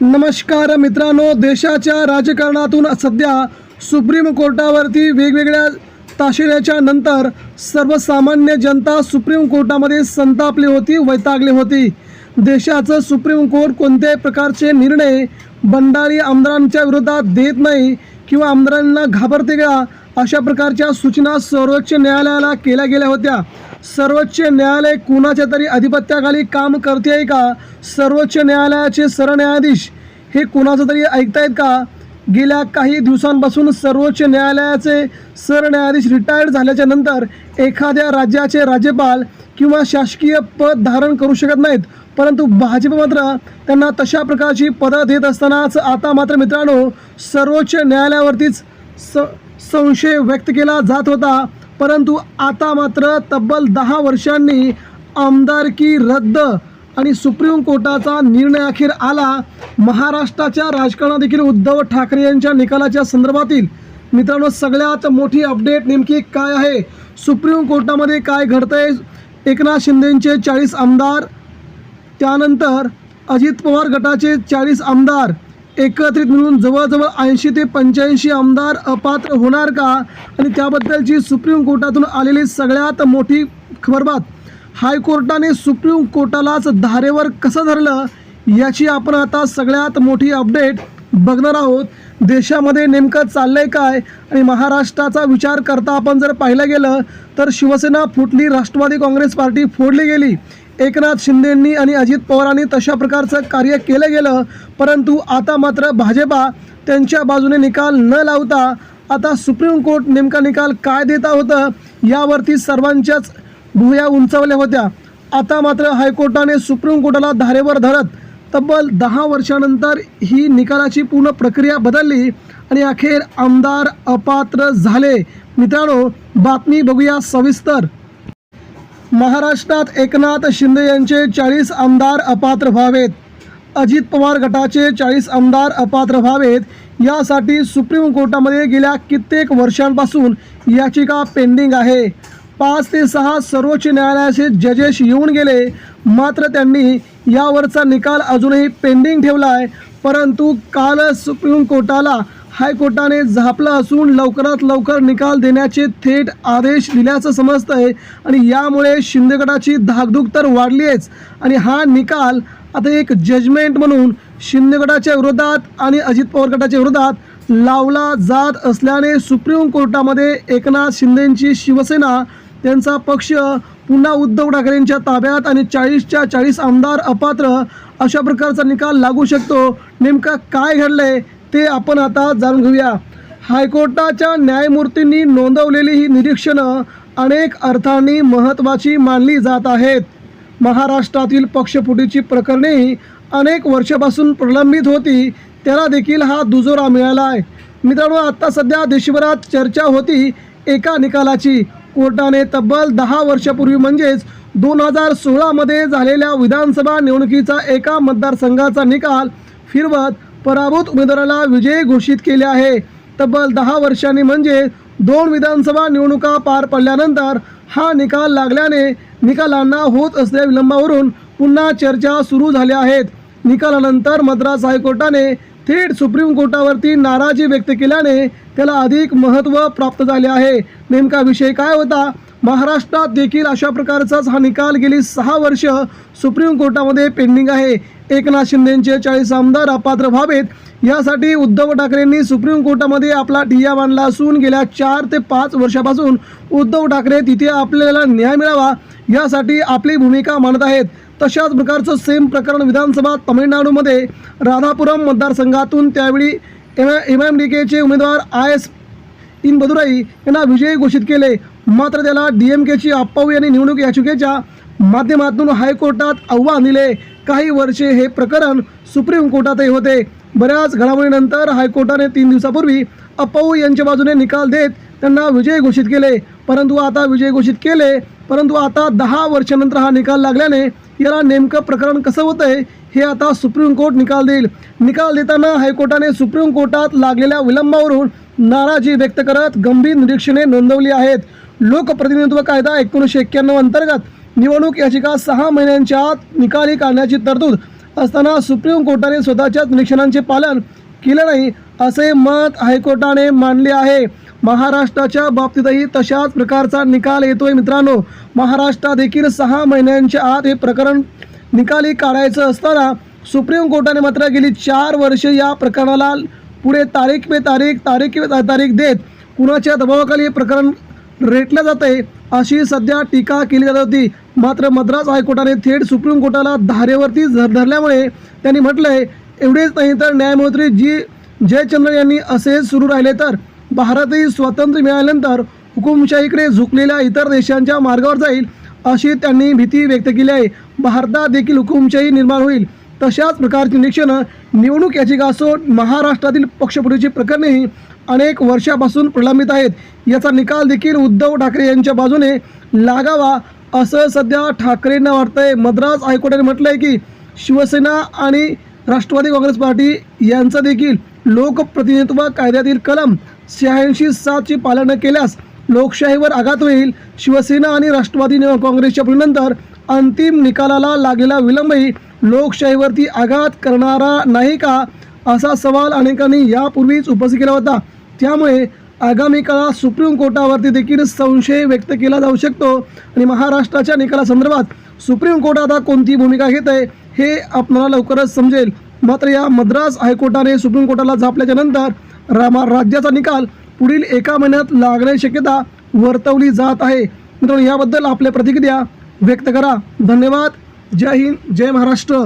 नमस्कार मित्रांनो, देशाच्या राजकारणातून सध्या सुप्रीम कोर्टावरती वेगवेगळ्या ताशेऱ्याच्या नंतर सर्वसामान्य जनता सुप्रीम कोर्टामध्ये संतापली होती, वैतागली होती। देशाचं सुप्रीम कोर्ट कोणत्याही प्रकारचे निर्णय बंडारी आमदारांच्या विरोधात देत नाही किंवा आमदारांना घाबरते का, अशा प्रकारच्या सूचना सर्वोच्च न्यायालयाला केल्या गेल्या होत्या। सर्वोच्च न्यायालय कुणाच्या तरी अधिपत्याखाली काम करते आहे का? सर्वोच्च न्यायालयाचे सरन्यायाधीश हे कुणाचं तरी ऐकतायत का? गेल्या काही दिवसांपासून सर्वोच्च न्यायालयाचे सरन्यायाधीश रिटायर्ड झाल्याच्या नंतर एखाद्या राज्याचे राज्यपाल किंवा शासकीय पद धारण करू शकत नाहीत, परंतु भाजप मात्र त्यांना तशा प्रकारची पदं देत असतानाच आता मात्र मित्रांनो सर्वोच्च न्यायालयावरतीच संशय व्यक्त केला जात होता। परंतु आता मात्र तब्बल 10 वर्षांनी आमदारकी रद्द आणि सुप्रीम कोर्टाचा निर्णय अखेर आला। महाराष्ट्राच्या राजकारणात देखील उद्धव ठाकरे यांच्या निकालाच्या संदर्भातील मित्रांनो सगळ्यात मोठी अपडेट नेमकी काय आहे, सुप्रीम कोर्टामध्ये काय घडतंय, एकनाथ शिंदेंचे 40 आमदार, त्यानंतर अजित पवार गटाचे 40 आमदार एकत्रित मिळून जवळजवळ 80 ते 85 आमदार अपात्र होणार का? आणि त्याबद्दलची सुप्रीम कोर्टातून आलेली सगळ्यात मोठी खबरबात, हायकोर्टाने सुप्रीम कोर्टालाच धारेवर कसं धरलं याची आपण आता सगळ्यात मोठी अपडेट बघणार आहोत। देशामध्ये नेमकं चाललंय काय आणि महाराष्ट्राचा विचार करता आपण जर पाहिलं गेलं तर शिवसेना फुटली, राष्ट्रवादी काँग्रेस पार्टी फोडली गेली, एकनाथ शिंदेंनी आणि अजित पवारांनी तशा प्रकारचं कार्य केलं गेलं, परंतु आता मात्र भाजपा त्यांच्या बाजूने निकाल न लावता आता सुप्रीम कोर्ट नेमका निकाल काय देता होतं यावरती सर्वांच्याच भुवया उंचावल्या होत्या। आता मात्र हायकोर्टाने सुप्रीम कोर्टाला धारेवर धरत तब्बल 10 वर्षानंतर ही निकालाची पूर्ण प्रक्रिया बदलली आणि अखेर आमदार अपात्र झाले। मित्रांनो बातमी बघूया सविस्तर। महाराष्ट्रात एकनाथ शिंदे यांचे 40 आमदार अपात्र व्हावेत, अजित पवार गटाचे 40 आमदार अपात्र व्हावेत यासाठी सुप्रीम कोर्टामध्ये गेल्या कित्येक वर्षांपासून याचिका पेंडिंग आहे। 5 ते 6 सर्वोच्च न्यायालयाचे जजेस येऊन गेले, मात्र त्यांनी यावरचा निकाल अजूनही पेंडिंग ठेवला आहे। परंतु काल सुप्रीम कोर्टाला हायकोर्टाने झापलं असून लवकरात लवकर निकाल देण्याचे थेट आदेश दिल्याचं समजतंय आणि यामुळे शिंदे गटाची धाकधूक तर वाढलीच आणि हा निकाल आता एक जजमेंट म्हणून शिंदे गटाच्या विरोधात आणि अजित पवार गटाच्या विरोधात लावला जात असल्याने सुप्रीम कोर्टामध्ये एकनाथ शिंदेंची शिवसेना, त्यांचा पक्ष पुन्हा उद्धव ठाकरेंच्या ताब्यात आणि 40च्या 40 आमदार अपात्र अशा प्रकारचा निकाल लागू शकतो। नेमका काय घडलंय ते आपण आता जाणून घेऊया। हायकोर्टाच्या न्यायमूर्तींनी नोंदवलेली ही निरीक्षणं अनेक अर्थांनी महत्त्वाची मानली जात आहेत। महाराष्ट्रातील पक्षफुटीची प्रकरणेही अनेक वर्षापासून प्रलंबित होती, त्याला देखील हा दुजोरा मिळाला आहे। मित्रांनो आता सध्या देशभरात चर्चा होती एका निकालाची। कोर्टाने तब्बल 10 वर्षापूर्वी म्हणजेच 2016 मध्ये झालेल्या विधानसभा निवडणुकीचा एका मतदारसंघाचा निकाल फिरवत पराभूत उमेदवाराला विजयी घोषित केले आहे। तब्बल 10 वर्षांनी म्हणजे 2 विधानसभा निवडणुका पार पडल्यानंतर हा निकाल लागल्याने निकालांना होत असलेल्या विलंबावरून पुन्हा चर्चा सुरू झाल्या आहेत। निकालानंतर मद्रास हायकोर्टाने थेट सुप्रीम कोर्टावरती नाराजी व्यक्त केल्याने त्याला अधिक महत्त्व प्राप्त झाले आहे। नेमका विषय काय होता? महाराष्ट्रात देखील अशा प्रकारचाच हा निकाल गेली 6 वर्ष सुप्रीम कोर्टामध्ये पेंडिंग आहे। एकनाथ शिंदेंचे 40 आमदार अपात्र व्हावेत यासाठी उद्धव ठाकरेंनी सुप्रीम कोर्टामध्ये आपला ठिय्या मांडला असून गेल्या 4 ते 5 वर्षापासून उद्धव ठाकरे तिथे आपल्याला न्याय मिळावा यासाठी आपली भूमिका मांडत आहेत। तशाच प्रकारचं सेम प्रकरण विधानसभा तमिळनाडूमध्ये राधापुरम मतदारसंघातून त्यावेळी MMDKचे उमेदवार IS इनबदुराई यांना विजयी घोषित केले, मात्र त्याला DMKची अप्पाऊ यांनी निवडणूक याचिकेच्या माध्यमातून हायकोर्टात आव्हान दिले। काही वर्षे हे प्रकरण सुप्रीम कोर्टातही होते। बऱ्याच घडामोडीनंतर हायकोर्टाने 3 दिवसापूर्वी अप्पाऊ यांच्या बाजूने निकाल देत त्यांना विजयी घोषित केले, परंतु आता 10 वर्षानंतर हा निकाल लागल्याने याला नेमकं प्रकरण कसं होतंय हे आता सुप्रीम कोर्ट निकाल देईल। निकाल देताना हायकोर्टाने सुप्रीम कोर्टात लागलेल्या विलंबावरून नाराजी व्यक्त करत गंभीर निरीक्षणे नोंदवली आहेत। लोकप्रतिनिधित्व कायदा 1991 अंतर्गत निवडणूक याचिका 6 महिन्यांच्या आत निकाली काढण्याची तरतूद असताना सुप्रीम कोर्टाने स्वतःच्याच निरीक्षणांचे पालन केलं नाही असे मत हायकोर्टाने मांडले आहे. महाराष्ट्राच्या बाबतीतही तशाच प्रकारचा निकाल येतोय. मित्रांनो, महाराष्ट्रात देखील 6 महिन्यांच्या आत हे प्रकरण निकाली काढायचं असताना सुप्रीम कोर्टाने मात्र गेली 4 वर्षे या प्रकरणाला पुढे तारीख पे तारीख देत कुणाच्या दबावाखाली हे प्रकरण रेटलं जाते अशी सध्या टीका केली जात होती. मात्र मद्रास हायकोर्टाने थेट सुप्रीम कोर्टाला धारेवरती धरल्यामुळे त्यांनी म्हटलंय, एवढेच नाही तर न्यायमूर्ती जी जयचंद्रन यांनी असे सुरू राहिले तर भारतही स्वातंत्र्य मिळाल्यानंतर हुकुमशाहीकडे झुकलेल्या इतर देशांच्या मार्गावर जाईल अशी त्यांनी भीती व्यक्त केली आहे. भारतात देखील हुकुमशाही निर्माण होईल तशाच प्रकारची निरीक्षणं निवडणूक याचिका असो महाराष्ट्रातील पक्षफोडीची प्रकरणेही अनेक वर्षापासून प्रलंबित आहेत. याचा निकाल देखील उद्धव ठाकरे यांच्या बाजूने लागावा असं सध्या ठाकरेंना वाटतंय. मद्रास हायकोर्टाने म्हटलंय की शिवसेना आणि राष्ट्रवादी काँग्रेस पार्टी यांचं देखील लोकप्रतिनिधित्व कायद्यातील कलम 86(7) ची पालन केल्यास लोकशाहीवर आघात होईल. शिवसेना आणि राष्ट्रवादी काँग्रेसच्या नंतर अंतिम निकालाला लागलेला विलंबही लोकशाहीवरती आघात करणारा नाही का असा सवाल अनेकांनी यापूर्वीच उपस्थित केला होता. त्यामुळे आगामी काळात सुप्रीम कोर्टावरती देखील संशय व्यक्त केला जाऊ शकतो आणि महाराष्ट्राच्या निकालासंदर्भात सुप्रीम कोर्ट आता कोणती भूमिका घेत आहे हे आपल्याला लवकरच समजेल. मात्र या मद्रास हायकोर्टाने सुप्रीम कोर्टाला झापल्याच्या नंतर राज्याचा निकाल पुढील 1 महिन्यात लागण्याची शक्यता वर्तवली जात आहे. मित्रांनो, याबद्दल आपल्या प्रतिक्रिया व्यक्त करा. धन्यवाद. जय हिंद, जय महाराष्ट्र.